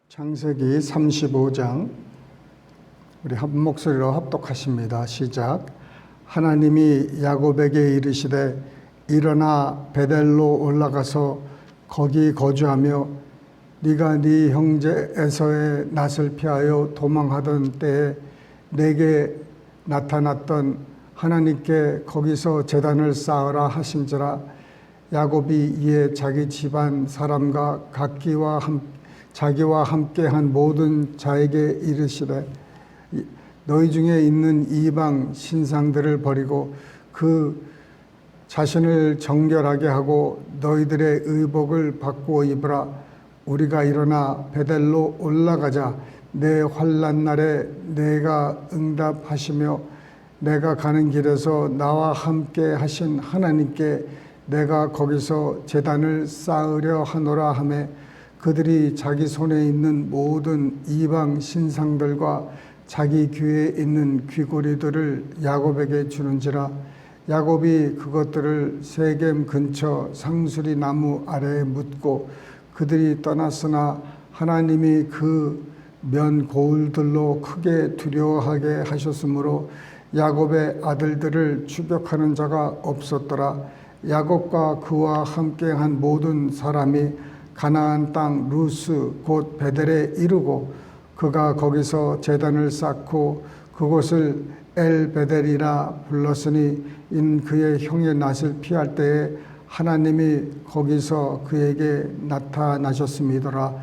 창세기 35장 우리 한 목소리로 합독하십니다. 시작. 하나님이 야곱에게 이르시되 일어나 베델로 올라가서 거기 거주하며 네가 네 형제 에서의 낯을 피하여 도망하던 때에 내게 나타났던 하나님께 거기서 제단을 쌓으라 하신지라. 야곱이 이에 자기 집안 사람과 자기와 함께한 모든 자에게 이르시되 너희 중에 있는 이방 신상들을 버리고 그 자신을 정결하게 하고 너희들의 의복을 바꾸어 입으라. 우리가 일어나 베델로 올라가자. 내 환난 날에 내가 응답하시며 내가 가는 길에서 나와 함께 하신 하나님께 내가 거기서 제단을 쌓으려 하노라 하매 그들이 자기 손에 있는 모든 이방 신상들과 자기 귀에 있는 귀고리들을 야곱에게 주는지라. 야곱이 그것들을 세겜 근처 상수리 나무 아래에 묻고 그들이 떠났으나 하나님이 그 면 고울들로 크게 두려워하게 하셨으므로 야곱의 아들들을 추격하는 자가 없었더라. 야곱과 그와 함께한 모든 사람이 가나안 땅 루스 곧 베델에 이르고 그가 거기서 제단을 쌓고 그곳을 엘베델이라 불렀으니 인 그의 형의 낯을 피할 때에 하나님이 거기서 그에게 나타나셨음이더라.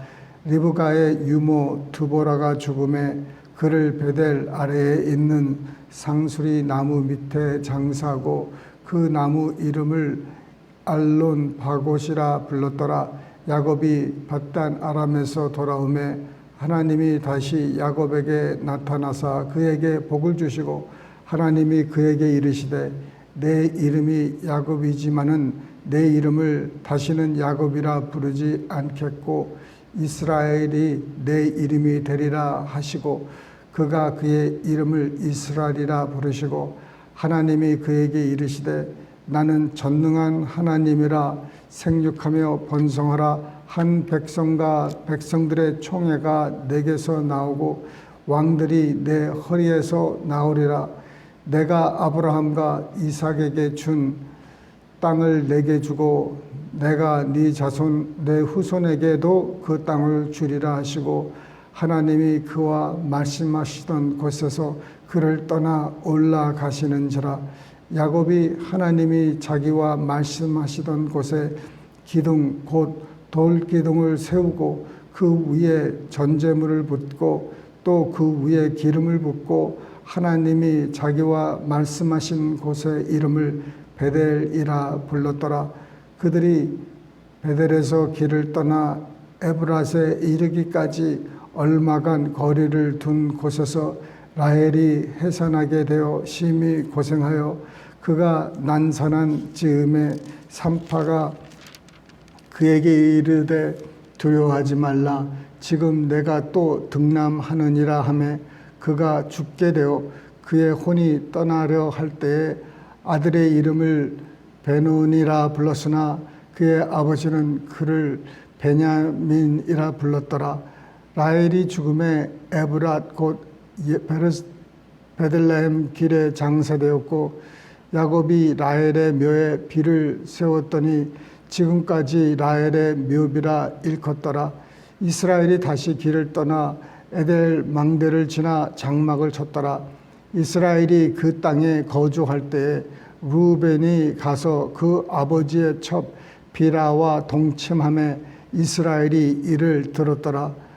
리브가의 유모 드보라가 죽음에 그를 베델 아래에 있는 상수리 나무 밑에 장사하고 그 나무 이름을 알론 바곳이라 불렀더라. 야곱이 밧단 아람에서 돌아오매 하나님이 다시 야곱에게 나타나사 그에게 복을 주시고 하나님이 그에게 이르시되 내 이름이 야곱이지만은 내 이름을 다시는 야곱이라 부르지 않겠고 이스라엘이 내 이름이 되리라 하시고 그가 그의 이름을 이스라엘이라 부르시고 하나님이 그에게 이르시되 나는 전능한 하나님이라 생육하며 번성하라. 한 백성과 백성들의 총회가 내게서 나오고 왕들이 내 허리에서 나오리라. 내가 아브라함과 이삭에게 준 땅을 내게 주고 내가 네 자손 내 후손에게도 그 땅을 주리라 하시고 하나님이 그와 말씀하시던 곳에서 그를 떠나 올라가시는지라. 야곱이 하나님이 자기와 말씀하시던 곳에 기둥 곧 돌기둥을 세우고 그 위에 전제물을 붓고 또 그 위에 기름을 붓고 하나님이 자기와 말씀하신 곳의 이름을 베델이라 불렀더라. 그들이 베델에서 길을 떠나 에브랏에 이르기까지 얼마간 거리를 둔 곳에서 라헬이 해산하게 되어 심히 고생하여 그가 난산한 즈음에 산파가 그에게 이르되 두려워하지 말라. 지금 내가 또 등남하느니라 하매 그가 죽게 되어 그의 혼이 떠나려 할 때에 아들의 이름을 베논이라 불렀으나 그의 아버지는 그를 베냐민이라 불렀더라. 라헬이 죽음에 에브랏 곧 베들레헴 길에 장사되었고 야곱이 라헬의 묘에 비를 세웠더니 지금까지 라헬의 묘비라 일컫더라. 이스라엘이 다시 길을 떠나 에델 망대를 지나 장막을 쳤더라. 이스라엘이 그 땅에 거주할 때에 루벤이 가서 그 아버지의 첩 비라와 동침함에 이스라엘이 이를 들었더라.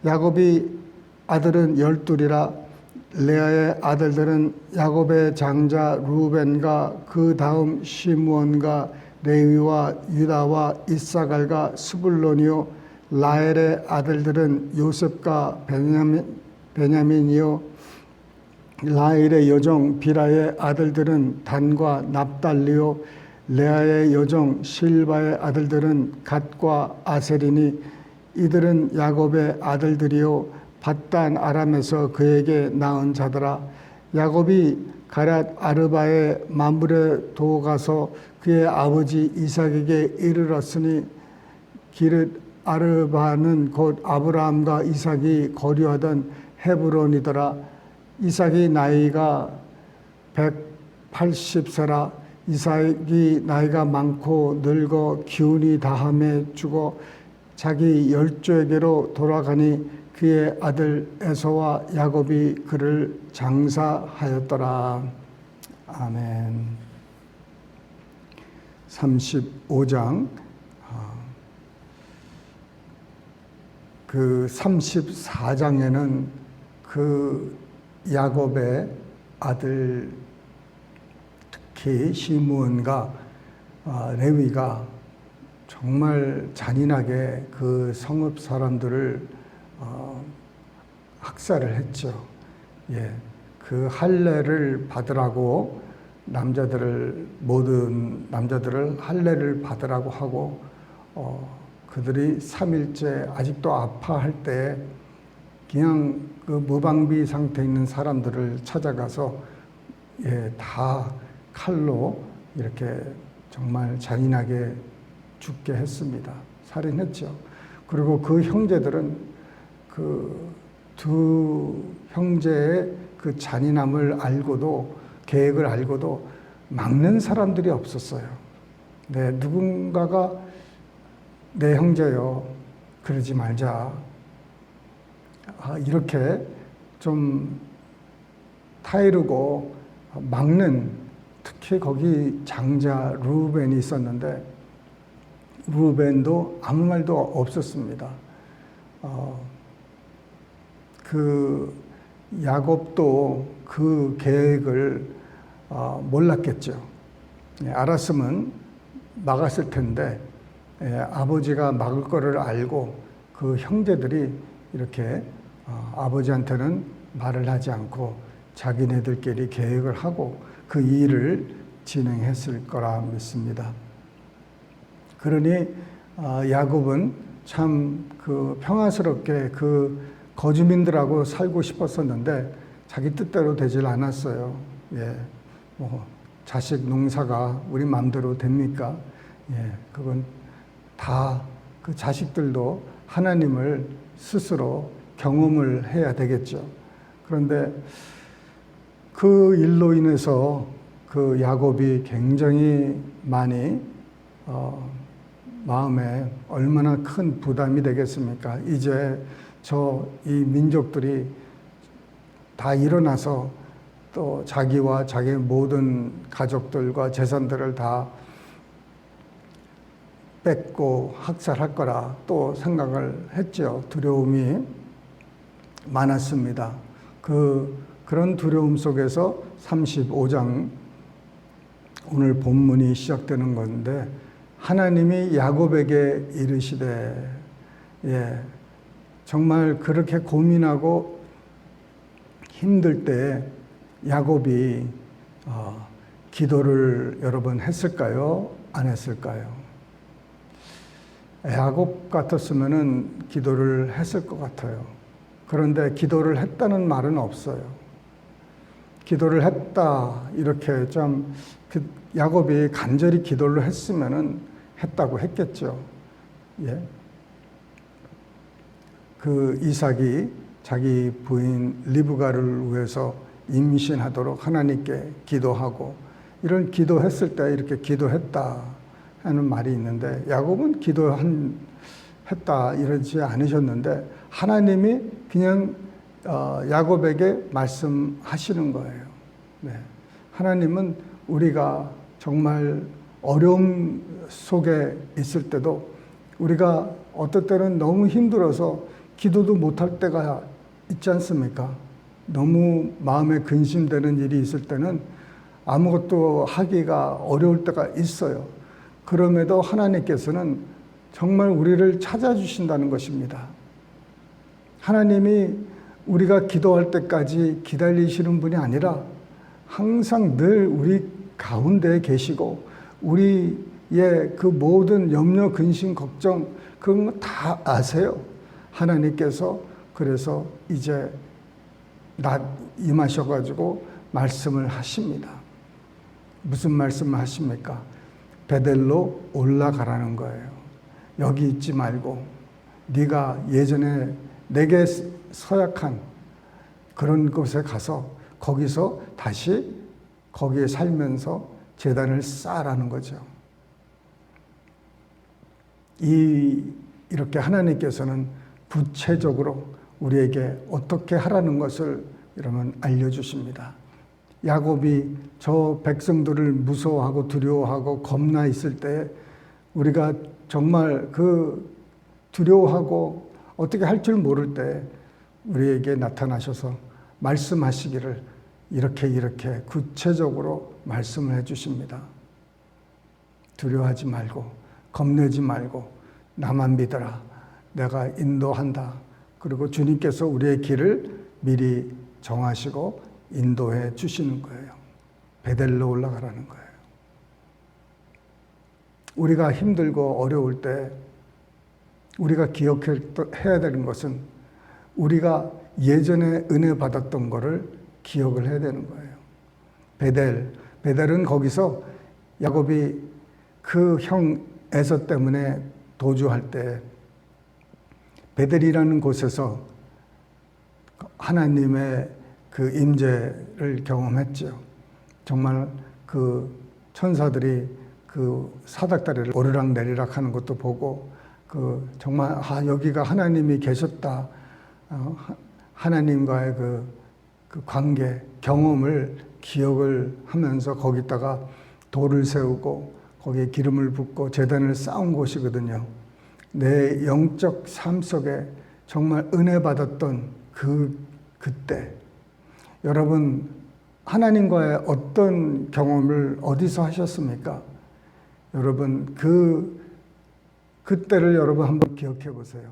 야곱이 아들은 12이라. 레아의 아들들은 야곱의 장자 루벤과 그 다음 시므온과 레위와 유다와 이사갈과 스불론이요. 라헬의 아들들은 요셉과 베냐민이요. 라헬의 여종 비라의 아들들은 단과 납달리요. 레아의 여종 실바의 아들들은 갓과 아셀이니 이들은 야곱의 아들들이요 밧단 아람에서 그에게 낳은 자더라. 야곱이 가럇 아르바의 마므레 도 가서 그의 아버지 이삭에게 이르렀으니 기럇 아르바는 곧 아브라함과 이삭이 거류하던 헤브론이더라. 이삭이 나이가 180세라. 이삭이 나이가 많고 늙어 기운이 다함에 죽어 자기 열조에게로 돌아가니 그의 아들 에서와 야곱이 그를 장사하였더라. 아멘. 35장 그 34장에는 그 야곱의 아들 특히 시므온과 레위가 정말 잔인하게 그 성읍 사람들을 학살을 했죠. 예, 그 할례를 받으라고 모든 남자들을 할례를 받으라고 하고 그들이 3일째 아직도 아파할 때 그냥 그 무방비 상태에 있는 사람들을 찾아가서 다 칼로 이렇게 정말 잔인하게 죽게 했습니다. 살인했죠. 그리고 그 형제들은 그 두 형제의 그 잔인함을 알고도 계획을 알고도 막는 사람들이 없었어요. 네, 누군가가 내 형제요, 그러지 말자. 이렇게 좀 타이르고 막는, 특히 거기 장자 르우벤이 있었는데 르우벤도 아무 말도 없었습니다. 그 야곱도 그 계획을 몰랐겠죠. 알았으면 막았을 텐데 아버지가 막을 거를 알고 그 형제들이 이렇게 아버지한테는 말을 하지 않고 자기네들끼리 계획을 하고 그 일을 진행했을 거라 믿습니다. 그러니 야곱은 참 그 평화스럽게 그 거주민들하고 살고 싶었었는데 자기 뜻대로 되질 않았어요. 예, 뭐 자식 농사가 우리 마음대로 됩니까? 예, 그건 다 그 자식들도 하나님을 스스로 경험을 해야 되겠죠. 그런데 그 일로 인해서 그 야곱이 굉장히 많이 마음에 얼마나 큰 부담이 되겠습니까? 이제 이 민족들이 다 일어나서 또 자기와 자기의 모든 가족들과 재산들을 다 뺏고 학살할 거라 또 생각을 했죠. 두려움이 많았습니다. 그런 두려움 속에서 35장 오늘 본문이 시작되는 건데 하나님이 야곱에게 이르시되, 정말 그렇게 고민하고 힘들 때 야곱이 기도를 여러 번 했을까요? 안 했을까요? 야곱 같았으면 기도를 했을 것 같아요. 그런데 기도를 했다는 말은 없어요. 기도를 했다 이렇게 좀 야곱이 간절히 기도를 했으면은 했다고 했겠죠. 예. 그 이삭이 자기 부인 리브가를 위해서 임신하도록 하나님께 기도하고 이런 기도했을 때 이렇게 기도했다 하는 말이 있는데 야곱은 했다 이러지 않으셨는데 하나님이 그냥 야곱에게 말씀하시는 거예요. 네. 하나님은 우리가 정말 어려움 속에 있을 때도 우리가 어떨 때는 너무 힘들어서 기도도 못할 때가 있지 않습니까? 너무 마음에 근심되는 일이 있을 때는 아무것도 하기가 어려울 때가 있어요. 그럼에도 하나님께서는 정말 우리를 찾아주신다는 것입니다. 하나님이 우리가 기도할 때까지 기다리시는 분이 아니라 항상 늘 우리 가운데 계시고 우리의 그 모든 염려, 근심, 걱정 그런 거 다 아세요. 하나님께서 그래서 이제 임하셔가지고 말씀을 하십니다. 무슨 말씀을 하십니까? 베델로 올라가라는 거예요. 여기 있지 말고 네가 예전에 내게 서약한 그런 곳에 가서 거기서 다시 거기에 살면서 제단을 쌓으라는 거죠. 이렇게 하나님께서는 구체적으로 우리에게 어떻게 하라는 것을 여러분 알려주십니다. 야곱이 저 백성들을 무서워하고 두려워하고 겁나 있을 때 우리가 정말 그 두려워하고 어떻게 할 줄 모를 때 우리에게 나타나셔서 말씀하시기를 이렇게 구체적으로 말씀을 해주십니다. 두려워하지 말고 겁내지 말고 나만 믿어라. 내가 인도한다. 그리고 주님께서 우리의 길을 미리 정하시고 인도해 주시는 거예요. 베델로 올라가라는 거예요. 우리가 힘들고 어려울 때 우리가 기억해야 되는 것은 우리가 예전에 은혜 받았던 것을 기억을 해야 되는 거예요. 베델은 거기서 야곱이 그 형 에서 때문에 도주할 때 베델이라는 곳에서 하나님의 그 임재를 경험했죠. 정말 그 천사들이 그 사닥다리를 오르락 내리락 하는 것도 보고 그 정말 여기가 하나님이 계셨다. 하나님과의 그 관계, 경험을 기억을 하면서 거기다가 돌을 세우고 거기에 기름을 붓고 제단을 쌓은 곳이거든요. 내 영적 삶 속에 정말 은혜 받았던 그때 여러분 하나님과의 어떤 경험을 어디서 하셨습니까? 여러분 그때를 여러분 한번 기억해 보세요.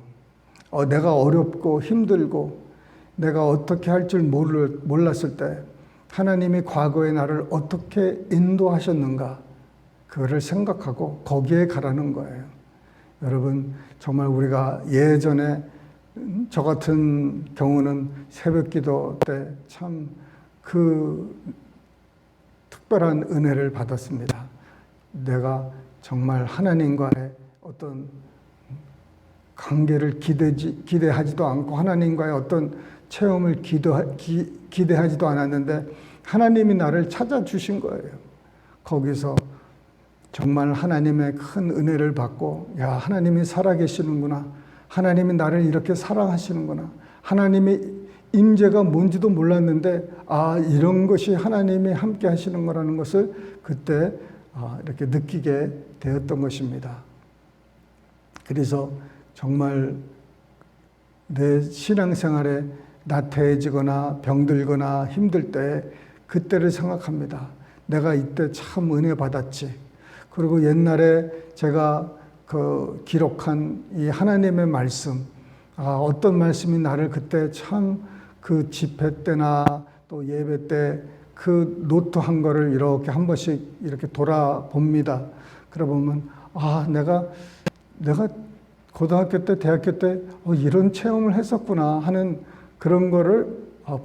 내가 어렵고 힘들고 내가 어떻게 할 줄 몰랐을 때 하나님이 과거의 나를 어떻게 인도하셨는가 그거를 생각하고 거기에 가라는 거예요. 여러분 정말 우리가 예전에 저 같은 경우는 새벽 기도 때 참 그 특별한 은혜를 받았습니다. 내가 정말 하나님과의 어떤 관계를 기대하지도 않고 하나님과의 어떤 체험을 기대하지도 않았는데 하나님이 나를 찾아주신 거예요. 거기서 정말 하나님의 큰 은혜를 받고 하나님이 살아계시는구나. 하나님이 나를 이렇게 사랑하시는구나. 하나님의 임재가 뭔지도 몰랐는데 이런 것이 하나님이 함께 하시는 거라는 것을 그때 이렇게 느끼게 되었던 것입니다. 그래서 정말 내 신앙생활에 나태해지거나 병들거나 힘들 때 그때를 생각합니다. 내가 이때 참 은혜 받았지. 그리고 옛날에 제가 기록한 이 하나님의 말씀, 어떤 말씀이 나를 그때 참 그 집회 때나 또 예배 때 그 노트한 거를 이렇게 한 번씩 이렇게 돌아봅니다. 그러보면 내가 고등학교 때, 대학교 때 이런 체험을 했었구나 하는 그런 거를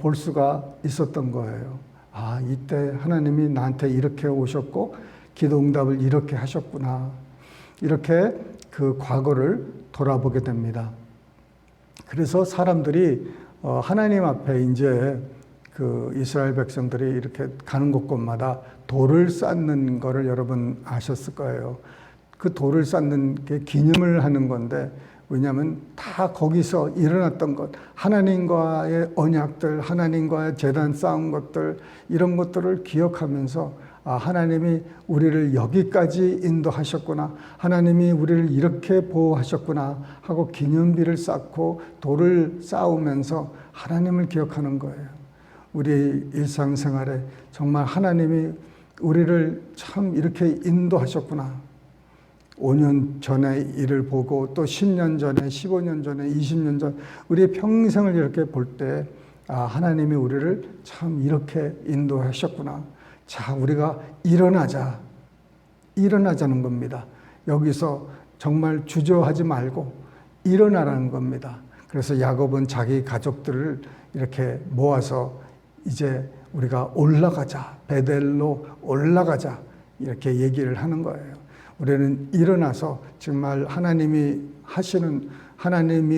볼 수가 있었던 거예요. 이때 하나님이 나한테 이렇게 오셨고 기도 응답을 이렇게 하셨구나. 이렇게 그 과거를 돌아보게 됩니다. 그래서 사람들이 하나님 앞에 이제 그 이스라엘 백성들이 이렇게 가는 곳곳마다 돌을 쌓는 거를 여러분 아셨을 거예요. 그 돌을 쌓는 게 기념을 하는 건데 왜냐하면 다 거기서 일어났던 것, 하나님과의 언약들, 하나님과의 제단 쌓은 것들 이런 것들을 기억하면서 하나님이 우리를 여기까지 인도하셨구나. 하나님이 우리를 이렇게 보호하셨구나 하고 기념비를 쌓고 돌을 쌓으면서 하나님을 기억하는 거예요. 우리 일상생활에 정말 하나님이 우리를 참 이렇게 인도하셨구나. 5년 전의 일을 보고 또 10년 전에, 15년 전에, 20년 전 우리의 평생을 이렇게 볼 때 하나님이 우리를 참 이렇게 인도하셨구나. 자, 우리가 일어나자는 겁니다. 여기서 정말 주저하지 말고 일어나라는 겁니다. 그래서 야곱은 자기 가족들을 이렇게 모아서 이제 우리가 올라가자, 베델로 올라가자 이렇게 얘기를 하는 거예요. 우리는 일어나서 정말 하나님이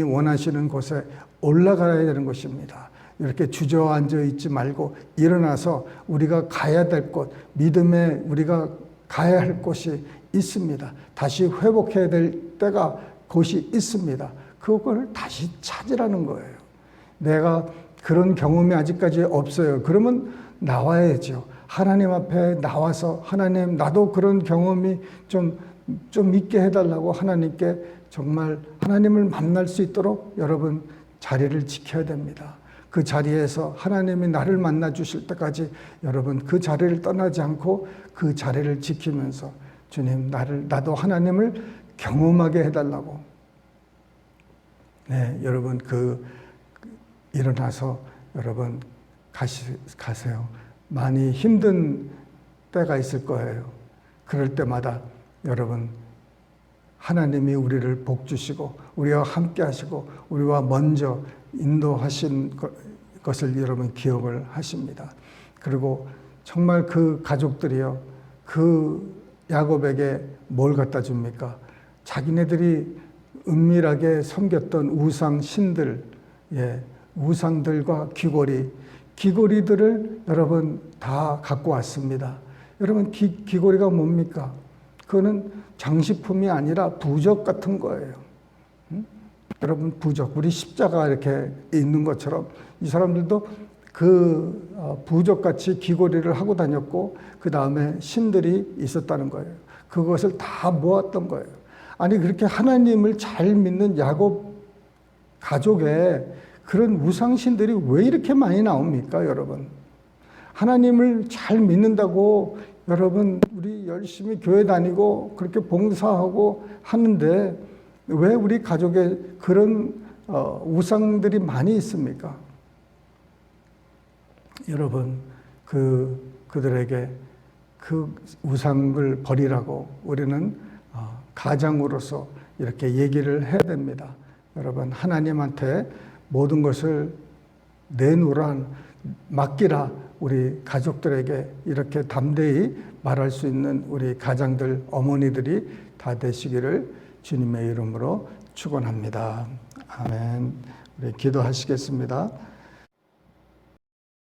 원하시는 곳에 올라가야 되는 것입니다. 이렇게 주저앉아 있지 말고 일어나서 우리가 가야 될 곳, 믿음에 우리가 가야 할 곳이 있습니다. 다시 회복해야 될 곳이 있습니다. 그걸 다시 찾으라는 거예요. 내가 그런 경험이 아직까지 없어요. 그러면 나와야죠. 하나님 앞에 나와서 하나님, 나도 그런 경험이 좀 있게 해달라고 하나님께 정말 하나님을 만날 수 있도록 여러분 자리를 지켜야 됩니다. 그 자리에서 하나님이 나를 만나 주실 때까지 여러분 그 자리를 떠나지 않고 그 자리를 지키면서 주님, 나도 하나님을 경험하게 해달라고. 네, 여러분 일어나서 여러분 가세요. 많이 힘든 때가 있을 거예요. 그럴 때마다 여러분 하나님이 우리를 복 주시고 우리와 함께 하시고 우리와 먼저 인도하신 것을 여러분 기억을 하십니다. 그리고 정말 그 가족들이요, 그 야곱에게 뭘 갖다 줍니까? 자기네들이 은밀하게 섬겼던 우상 신들, 우상들과 귀고리들을 여러분 다 갖고 왔습니다. 여러분 귀고리가 뭡니까? 그거는 장식품이 아니라 부적 같은 거예요. 여러분 부적, 우리 십자가 이렇게 있는 것처럼 이 사람들도 그 부적같이 귀고리를 하고 다녔고 그 다음에 신들이 있었다는 거예요. 그것을 다 모았던 거예요. 아니 그렇게 하나님을 잘 믿는 야곱 가족에 그런 우상신들이 왜 이렇게 많이 나옵니까, 여러분? 하나님을 잘 믿는다고 여러분 우리 열심히 교회 다니고 그렇게 봉사하고 하는데 왜 우리 가족에 그런 우상들이 많이 있습니까? 여러분 그들에게 그 우상을 버리라고 우리는 가장으로서 이렇게 얘기를 해야 됩니다. 여러분 하나님한테 모든 것을 내놓으라, 맡기라. 우리 가족들에게 이렇게 담대히 말할 수 있는 우리 가장들, 어머니들이 다 되시기를 주님의 이름으로 축원합니다. 아멘. 우리 기도하시겠습니다.